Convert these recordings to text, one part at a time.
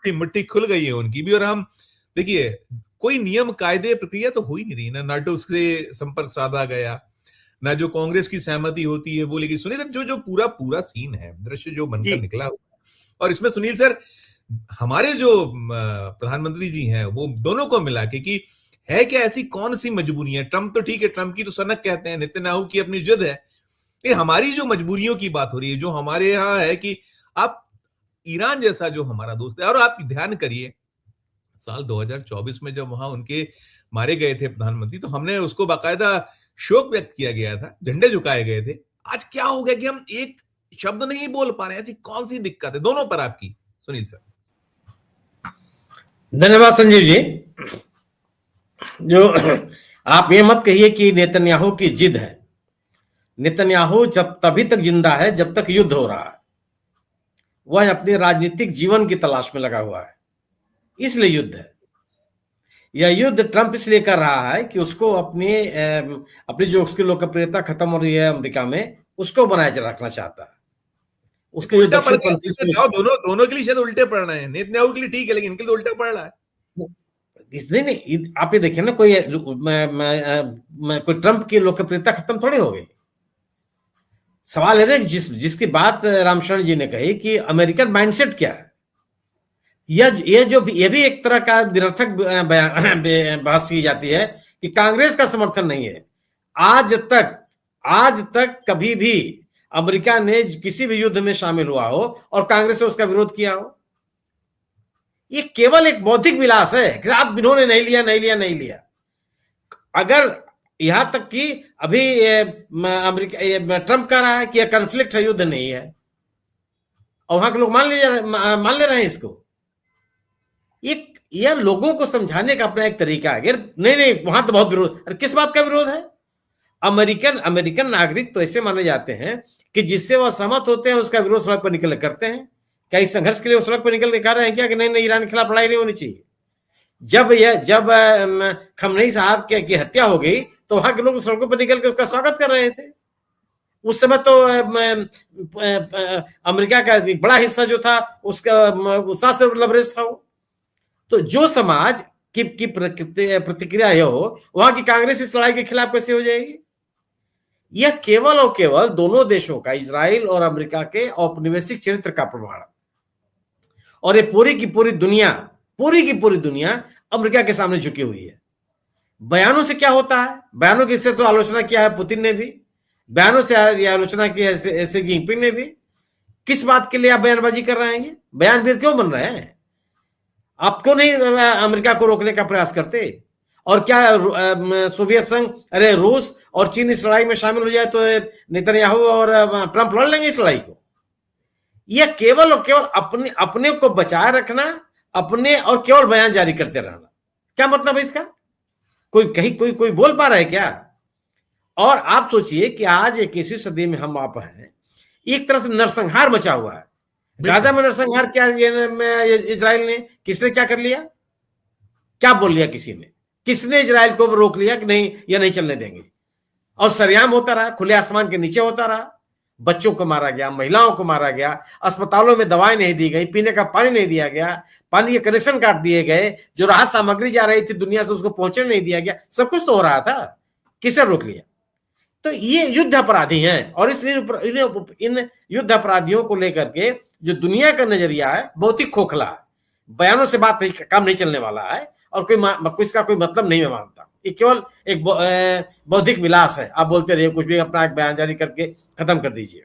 मुट्ठी मुट्ठी खुल गई है उनकी भी। और हम देखिए, कोई नियम कायदे प्रक्रिया तो हो ही नहीं रही ना। नाटो से संपर्क साधा गया, ना जो कांग्रेस की सहमति होती है वो। लेकिन सुनिए सर, जो जो पूरा पूरा सीन है, दृश्य जो बनकर जी निकला, और इसमें सुनील सर, हमारे जो प्रधानमंत्री जी हैं, वो दोनों को मिला के कि है क्या, ऐसी कौन सी मजबूरी है। ट्रंप तो ठीक है, ट्रंप की तो सनक कहते हैं, नेतन्याहू की अपनी जिद है। ये हमारी जो मजबूरियों की बात हो रही है, जो हमारे यहाँ है कि आप ईरान जैसा जो हमारा दोस्त है, और आप ध्यान करिए साल 2024 में जब वहां उनके मारे गए थे प्रधानमंत्री, तो हमने उसको बाकायदा शोक व्यक्त किया गया था, झंडे झुकाए गए थे। आज क्या हो गया कि हम एक शब्द नहीं बोल पा रहे हैं। ऐसी कौन सी दिक्कत है दोनों पर आपकी, सुनील सर? धन्यवाद संजीव जी। जो आप ये मत कहिए कि नेतन्याहू की जिद है। नेतन्याहू जब तभी तक जिंदा है जब तक युद्ध हो रहा है। वह अपने राजनीतिक जीवन की तलाश में लगा हुआ है, इसलिए युद्ध है। यह युद्ध ट्रंप इसलिए कर रहा है कि उसको अपनी जो उसकी लोकप्रियता खत्म हो रही है अमेरिका में, उसको बनाए रखना चाहता है। उसके जो उल्टा पड़ दक्षिणपंथी गया, दोनों दोनों के लिए शायद उल्टे पड़ रहे हैं। नेतन्याहू के लिए ठीक है, लेकिन इनके लिए उल्टा पड़ रहा है। इसलिए नहीं, आप ये देखिए ना, कोई ट्रंप की लोकप्रियता खत्म थोड़ी हो गई। सवाल है ना जिसकी बात रामशरण जी ने कही कि अमेरिकन माइंडसेट क्या है। ये भी एक तरह का निरर्थक बहस की जाती है कि कांग्रेस का समर्थन नहीं है। आज तक कभी भी अमेरिका ने किसी भी युद्ध में शामिल हुआ हो और कांग्रेस ने उसका विरोध किया हो? ये केवल एक बौद्धिक विलास है कि आप इन्होंने नहीं लिया नहीं लिया नहीं लिया। अगर यहां तक कि अभी अमेरिका ट्रंप कह रहा है कि यह कॉन्फ्लिक्ट है, युद्ध नहीं है, और वहां के लोग मान ले रहे हैं इसको। यह लोगों को समझाने का अपना एक तरीका है। नहीं वहां तो बहुत विरोध। अरे किस बात का विरोध है? अमेरिकन नागरिक तो ऐसे माने जाते हैं कि जिससे वह सहमत होते हैं उसका विरोध सड़क पर निकल करते हैं। क्या इस संघर्ष के लिए वो सड़क पर निकल के कह रहे हैं क्या कि नहीं नहीं ईरान के खिलाफ लड़ाई नहीं होनी चाहिए? जब खमनई साहब की हत्या हो गई तो वहां के लोग सड़कों पर निकल के उसका स्वागत कर रहे थे। उस समय तो अमेरिका का एक बड़ा हिस्सा जो था उसका उत्साह से लबरेज था वो। तो जो समाज की प्रतिक्रिया यह हो, वहां की कांग्रेस इस लड़ाई के खिलाफ कैसे हो जाएगी? यह केवल और केवल दोनों देशों का, इजराइल और अमेरिका के औपनिवेशिक चरित्र का प्रमाण। और ये पूरी की पूरी दुनिया अमेरिका के सामने झुकी हुई है। बयानों से क्या होता है? बयानों की से तो आलोचना किया है पुतिन ने भी, बयानों से आलोचना की है शी जिनपिंग ने भी। किस बात के लिए आप बयानबाजी कर रहे हैं? बयानवीर क्यों बन रहे हैं? आप क्यों नहीं अमेरिका को रोकने का प्रयास करते? और क्या सोवियत संघ, अरे रूस और चीन इस लड़ाई में शामिल हो जाए तो नेतन्याहू और ट्रंप लड़ लेंगे इस लड़ाई को? यह केवल और केवल अपने को बचाए रखना, अपने और केवल बयान जारी करते रहना। क्या मतलब है इसका? कोई बोल पा रहा है क्या? और आप सोचिए कि आज 21वीं सदी में हम आप हैं, एक तरह से नरसंहार मचा हुआ है। गाजा में नरसंहार क्या इजराइल ने, किसने क्या कर लिया? क्या बोल लिया किसी ने? किसने इजराइल को रोक लिया कि नहीं यह नहीं चलने देंगे? और सरेआम होता रहा, खुले आसमान के नीचे होता रहा। बच्चों को मारा गया, महिलाओं को मारा गया, अस्पतालों में दवाएं नहीं दी गई, पीने का पानी नहीं दिया गया, पानी के कनेक्शन काट दिए गए, जो राहत सामग्री जा रही थी दुनिया से उसको पहुंचने नहीं दिया गया। सब कुछ तो हो रहा था, किसे रोक लिया? तो ये युद्ध अपराधी हैं। और इन युद्ध अपराधियों को लेकर के जो दुनिया का नजरिया है बहुत ही खोखला है। बयानों से बात नहीं, काम नहीं चलने वाला है, और इसका कोई मतलब नहीं मैं मानता। ये केवल एक बौद्धिक विलास है। आप बोलते रहिए कुछ भी, अपना एक बयान जारी करके खत्म कर दीजिए।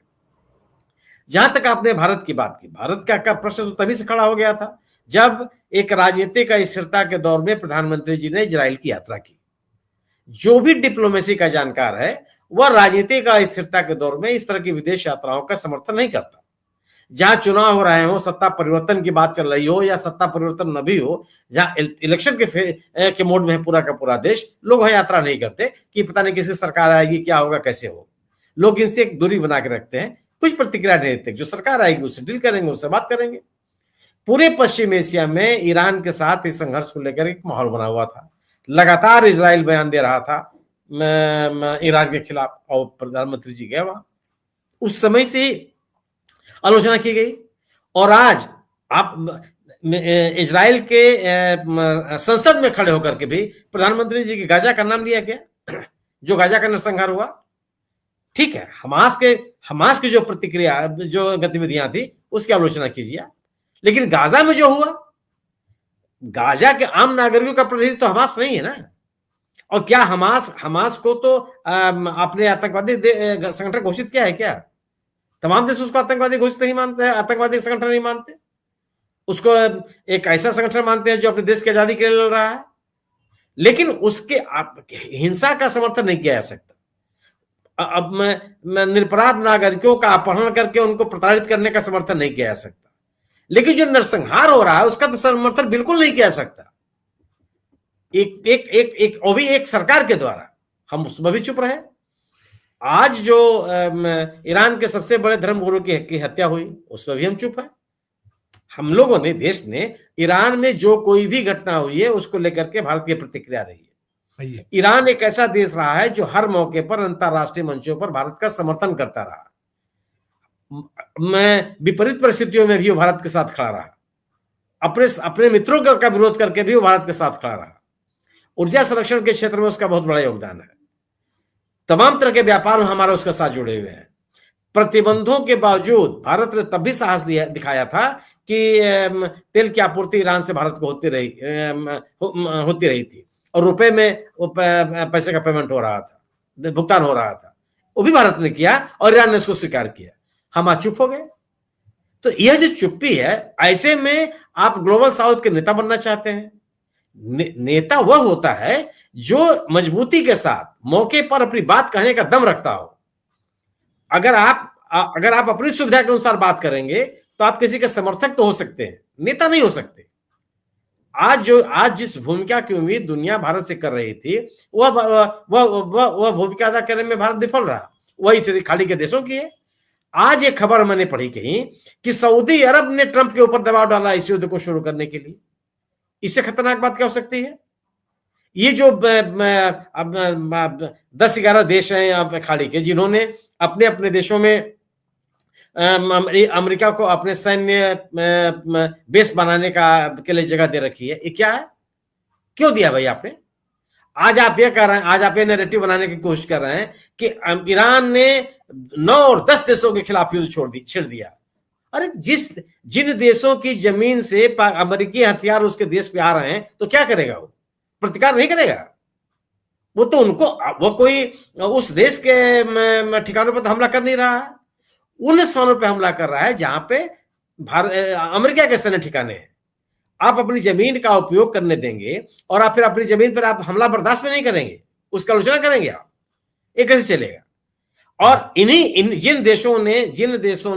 जहां तक आपने भारत की बात की, भारत का प्रश्न तो तभी से खड़ा हो गया था जब एक राजनीतिक अस्थिरता के दौर में प्रधानमंत्री जी ने इजराइल की यात्रा की। जो भी डिप्लोमेसी का जानकार है वह राजनीतिक अस्थिरता के दौर में इस तरह की विदेश यात्राओं का समर्थन नहीं करता। जहां चुनाव हो रहे हो, सत्ता परिवर्तन की बात चल रही हो या सत्ता परिवर्तन न भी हो, जहां इलेक्शन के मोड में है पूरा का पूरा देश, लोग वह यात्रा नहीं करते कि पता नहीं किसी सरकार आएगी, क्या होगा, कैसे होगा। लोग इनसे एक दूरी बना के रखते हैं, कुछ प्रतिक्रिया नहीं देते। जो सरकार आएगी उससे डील करेंगे, उससे बात करेंगे। पूरे पश्चिम एशिया में ईरान के साथ इस संघर्ष को लेकर एक माहौल बना हुआ था। लगातार इजराइल बयान दे रहा था ईरान के खिलाफ, और प्रधानमंत्री जी गए वहां। उस समय से आलोचना की गई। और आज आप इजराइल के संसद में खड़े होकर के भी प्रधानमंत्री जी की गाजा का नाम लिया गया, जो गाजा का नरसंहार हुआ। ठीक है, हमास की जो प्रतिक्रिया, जो गतिविधियां थी, उसकी आलोचना कीजिए, लेकिन गाजा में जो हुआ, गाजा के आम नागरिकों का प्रतिनिधित्व तो हमास नहीं है ना। और क्या हमास को तो आपने आतंकवादी संगठन घोषित किया है क्या? तमाम देश उसको आतंकवादी घोषित नहीं मानते, आतंकवादी संगठन नहीं मानते, उसको एक ऐसा संगठन मानते हैं जो अपने देश की आजादी के लिए लड़ रहा है। लेकिन उसके हिंसा का समर्थन नहीं किया जा सकता। अब मैं निरपराध नागरिकों का अपहरण करके उनको प्रताड़ित करने का समर्थन नहीं किया जा सकता, लेकिन जो नरसंहार हो रहा है उसका तो समर्थन बिल्कुल नहीं किया जा सकता। वो भी एक सरकार के द्वारा, हम उसमें भी चुप रहे। आज जो ईरान के सबसे बड़े धर्मगुरु की हत्या हुई, उसमें भी हम चुप हैं। हम लोगों ने, देश ने, ईरान में जो कोई भी घटना हुई है उसको लेकर के भारत की प्रतिक्रिया रही है। ईरान एक ऐसा देश रहा है जो हर मौके पर अंतरराष्ट्रीय मंचों पर भारत का समर्थन करता रहा। मैं विपरीत परिस्थितियों में भी वो भारत के साथ खड़ा रहा, अपने मित्रों का विरोध करके भी वो भारत के साथ खड़ा रहा। ऊर्जा संरक्षण के क्षेत्र में उसका बहुत बड़ा योगदान है। तमाम तरह के व्यापार हमारे उसके साथ जुड़े हुए हैं। प्रतिबंधों के बावजूद भारत ने तब भी साहस दिखाया था कि तेल की आपूर्ति ईरान से भारत को होती रही थी, और रुपए में पैसे का पेमेंट हो रहा था, भुगतान हो रहा था। वो भी भारत ने किया और ईरान ने उसको स्वीकार किया। हम आज चुप हो गए। तो यह जो चुप्पी है, ऐसे में आप ग्लोबल साउथ के नेता बनना चाहते हैं। नेता वह होता है जो मजबूती के साथ मौके पर अपनी बात कहने का दम रखता हो। अगर आप अपनी सुविधा के अनुसार बात करेंगे तो आप किसी के समर्थक तो हो सकते हैं, नेता नहीं हो सकते। आज जिस भूमिका की उम्मीद दुनिया भारत से कर रही थी, वह भूमिका अदा करने में भारत विफल रहा। वही स्थिति खाड़ी के देशों की है। आज एक खबर मैंने पढ़ी कहीं कि सऊदी अरब ने ट्रंप के ऊपर दबाव डाला इस युद्ध को शुरू करने के लिए। इससे खतरनाक बात क्या हो सकती है? ये जो 10-11 देश हैं अब खाड़ी के, जिन्होंने अपने अपने देशों में अमेरिका को अपने सैन्य बेस बनाने के लिए जगह दे रखी है, ये क्या है? क्यों दिया भाई आपने? आज आप ये कर रहे हैं, आज आप ये नैरेटिव बनाने की कोशिश कर रहे हैं कि ईरान ने 9 और 10 देशों के खिलाफ युद्ध छेड़ दिया। अरे जिन देशों की जमीन से अमेरिकी हथियार उसके देश पे आ रहे हैं, तो क्या करेगा? वो प्रतिकार नहीं करेगा। वो तो वो कोई उस देश के ठिकानों पर तो हमला कर नहीं रहा है, उन स्थानों पे हमला कर रहा है जहां पे अमेरिका के सैन्य ठिकाने हैं। आप अपनी जमीन का उपयोग करने देंगे और आप फिर अपनी जमीन पर आप हमला बर्दाश्त में नहीं करेंगे, उसका आलोचना करेंगे आप? ये कैसे चलेगा? और जिन देशों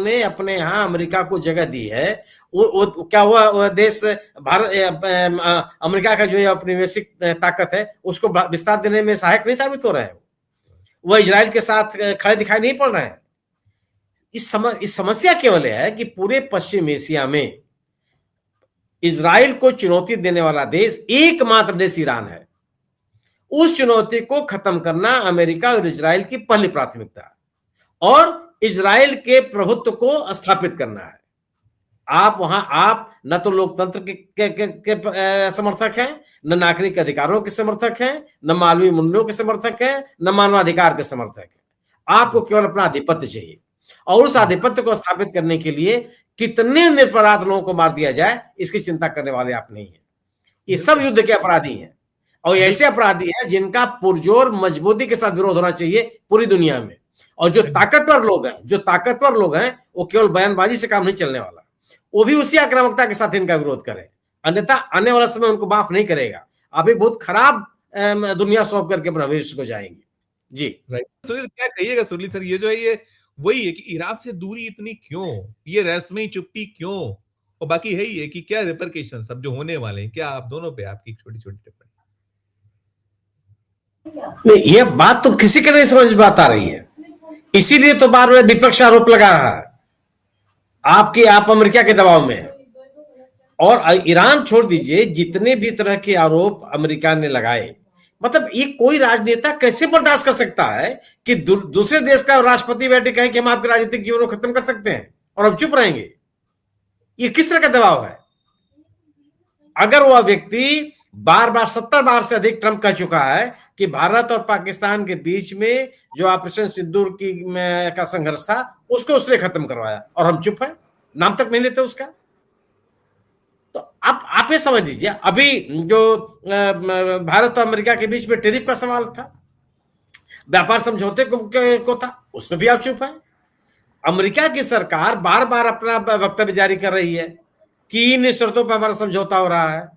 ने अपने यहां अमेरिका को जगह दी है, क्या हुआ? देश अमेरिका का जो औपनिवेशिक ताकत है उसको विस्तार देने में सहायक नहीं साबित हो रहे हैं। वह इजराइल के साथ खड़े दिखाई नहीं पड़ रहे हैं। इस समस्या केवल है कि पूरे पश्चिम एशिया में इजराइल को चुनौती देने वाला देश एकमात्र देश ईरान है। उस चुनौती को खत्म करना अमेरिका और इजराइल की पहली प्राथमिकता है, और इजराइल के प्रभुत्व को स्थापित करना है। आप न तो लोकतंत्र के समर्थक हैं, न नागरिक अधिकारों के समर्थक हैं, न मानवीय मूल्यों के समर्थक हैं, न मानवाधिकार के समर्थक हैं। आपको केवल अपना आधिपत्य चाहिए, और उस आधिपत्य को स्थापित करने के लिए कितने निरपराध लोगों को मार दिया जाए, इसकी चिंता करने वाले आप नहीं हैं। ये सब युद्ध के अपराधी हैं, और ऐसे अपराधी हैं जिनका पुरजोर मजबूती के साथ विरोध होना चाहिए पूरी दुनिया में। और जो ताकतवर लोग हैं वो केवल बयानबाजी से काम नहीं चलने वाला, वो भी उसी आक्रामकता के साथ इनका विरोध करें, अन्यथा आने वाला समय उनको माफ नहीं करेगा। अभी बहुत खराब दुनिया सौंप करके भविष्य को जाएंगे। जी राइट। सुनील, क्या कहिएगा? सुनील सर, ये जो है, ये वही है कि ईरान से दूरी इतनी क्यों, ये रस्मी चुप्पी क्यों, और बाकी है ही है कि क्या रिपरकेशन सब जो होने वाले हैं, क्या आप दोनों पे आपकी छोटी छोटी टिप्पणी? ये बात तो किसी के नहीं समझ में आ रही है, इसीलिए तो बार बार विपक्ष आरोप लगा रहा है आप अमेरिका के दबाव में। और ईरान छोड़ दीजिए, जितने भी तरह के आरोप अमेरिका ने लगाए, मतलब ये कोई राजनेता कैसे बर्दाश्त कर सकता है कि दूसरे देश का राष्ट्रपति बैठे कहे कि हम आपके राजनीतिक जीवन को खत्म कर सकते हैं और अब चुप रहेंगे? ये किस तरह का दबाव है? अगर वह व्यक्ति बार बार 70 बार से अधिक ट्रंप कह चुका है कि भारत और पाकिस्तान के बीच में जो ऑपरेशन सिंदूर का संघर्ष था उसको उसने खत्म करवाया और हम चुप हैं, नाम तक नहीं लेते उसका। तो आप ये समझ लीजिए, अभी जो भारत और अमेरिका के बीच में टैरिफ का सवाल था, व्यापार समझौते को था, उसमें भी आप चुप हैं। अमेरिका की सरकार बार बार अपना वक्तव्य जारी कर रही है कि इन शर्तों पर हमारा समझौता हो रहा है।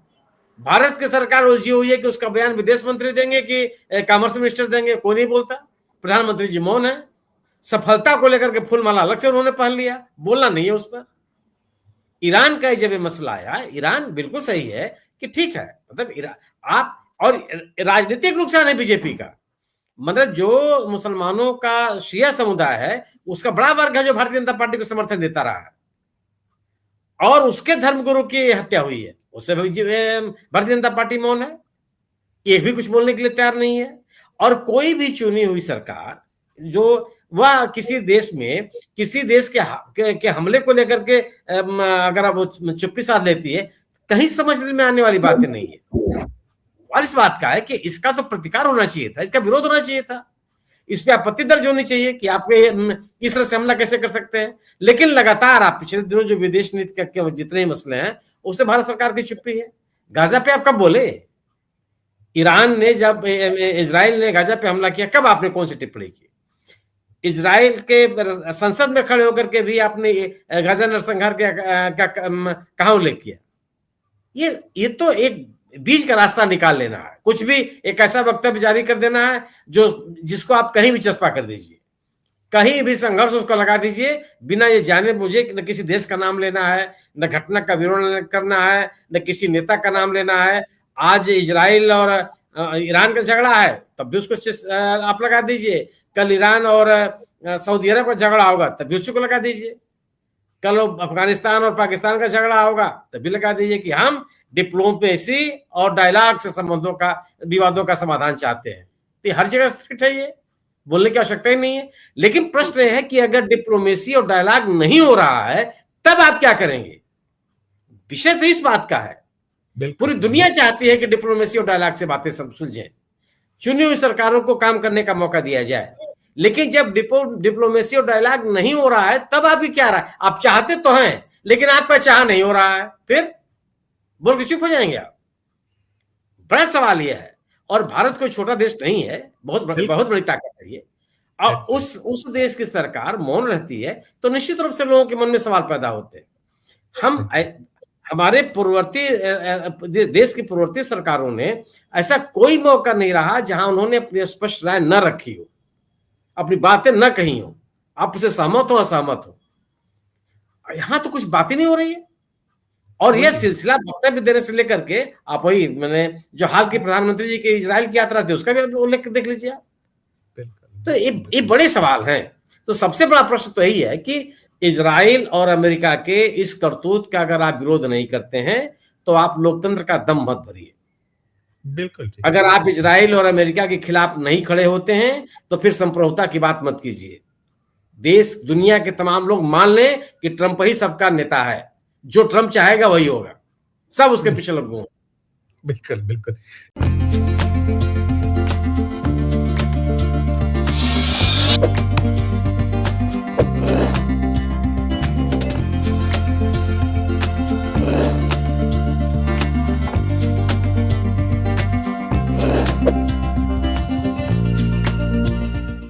भारत की सरकार उलझी हुई है कि उसका बयान विदेश मंत्री देंगे कि कॉमर्स मिनिस्टर देंगे, कोई नहीं बोलता। प्रधानमंत्री जी मौन है। सफलता को लेकर के फूलमाला अलग से उन्होंने पहन लिया, बोलना नहीं है उस पर। ईरान का जब ये मसला आया, ईरान बिल्कुल सही है कि ठीक है, मतलब आप और राजनीतिक नुकसान है बीजेपी का, मतलब जो मुसलमानों का शिया समुदाय है उसका बड़ा वर्ग है जो भारतीय जनता पार्टी को समर्थन देता रहा है, और उसके धर्मगुरु की हत्या हुई है, उससे भारतीय जनता पार्टी मौन है, एक भी कुछ बोलने के लिए तैयार नहीं है। और कोई भी चुनी हुई सरकार जो वह किसी देश में किसी देश के हमले को लेकर के अगर वो चुप्पी साध लेती है, कहीं समझ में आने वाली बातें नहीं है। और इस बात का है कि इसका तो प्रतिकार होना चाहिए था, इसका विरोध होना चाहिए था, इस पे आपत्ति दर्ज होनी चाहिए कि आप इस तरह से हमला कैसे कर सकते हैं। लेकिन लगातार आप पिछले दिनों जो विदेश नीति के जितने मसले हैं उससे भारत सरकार की चुप्पी है। गाजा पे आप कब बोले? ईरान ने जब इजराइल ने गाजा पे हमला किया, कब आपने कौन सी टिप्पणी की? इजराइल के संसद में खड़े होकर के भी आपने गाजा नरसंहार का कहां उल्लेख किया? ये तो एक बीच का रास्ता निकाल लेना है, कुछ भी एक ऐसा वक्तव्य जारी कर देना है जिसको आप कहीं भी चस्पा कर दीजिए, कहीं भी संघर्ष उसको लगा दीजिए, बिना ये जाने बुझे न किसी देश का नाम लेना है, न घटना का विवरण करना है, न किसी नेता का नाम लेना है। आज इजराइल और ईरान का झगड़ा है तब भी उसको आप लगा दीजिए, कल ईरान और सऊदी अरब का झगड़ा होगा तब भी उसको लगा दीजिए, कल अफगानिस्तान और पाकिस्तान का झगड़ा होगा तब भी लगा दीजिए कि हम डिप्लोमेसी और डायलॉग से संबंधों का विवादों का समाधान चाहते हैं। तो हर जगह फिट है, ये बोलने की आवश्यकता ही नहीं है। लेकिन प्रश्न यह है कि अगर डिप्लोमेसी और डायलॉग नहीं हो रहा है तब आप क्या करेंगे? विषय तो इस बात का है, पूरी दुनिया चाहती है कि डिप्लोमेसी और डायलॉग से बातें सब सुलझें, चुनी हुई सरकारों को काम करने का मौका दिया जाए। लेकिन जब डिप्लोमेसी और डायलॉग नहीं हो रहा है तब आप भी क्या रहा है? आप चाहते तो हैं लेकिन आपका चाह नहीं हो रहा है, फिर बोल के चुप हो जाएंगे आप? बड़ा सवाल यह है। और भारत कोई छोटा देश नहीं है, बहुत बड़ी ताकत है ये। और उस देश की सरकार मौन रहती है तो निश्चित रूप से लोगों के मन में सवाल पैदा होते हैं। हमारे पूर्ववर्ती देश की पूर्ववर्ती सरकारों ने ऐसा कोई मौका नहीं रहा जहां उन्होंने अपनी स्पष्ट राय न रखी हो, अपनी बातें न कही हो, आप उसे सहमत हो असहमत हो। यहां तो कुछ बातें नहीं हो रही है। और यह सिलसिला वक्तव्य देने से लेकर के आप वही मैंने जो हाल की प्रधानमंत्री जी की इजराइल की यात्रा थी उसका भी उल्लेख देख लीजिए आप। तो ये बड़े सवाल हैं। तो सबसे बड़ा प्रश्न तो यही है कि इजराइल और अमेरिका के इस करतूत का अगर आप विरोध नहीं करते हैं तो आप लोकतंत्र का दम मत भरिए। बिल्कुल। अगर आप इजराइल और अमेरिका के खिलाफ नहीं खड़े होते हैं तो फिर संप्रभुता की बात मत कीजिए। देश दुनिया के तमाम लोग मान लें कि ट्रंप ही सबका नेता है, जो ट्रंप चाहेगा वही होगा, सब उसके पीछे लग गए। बिल्कुल बिल्कुल।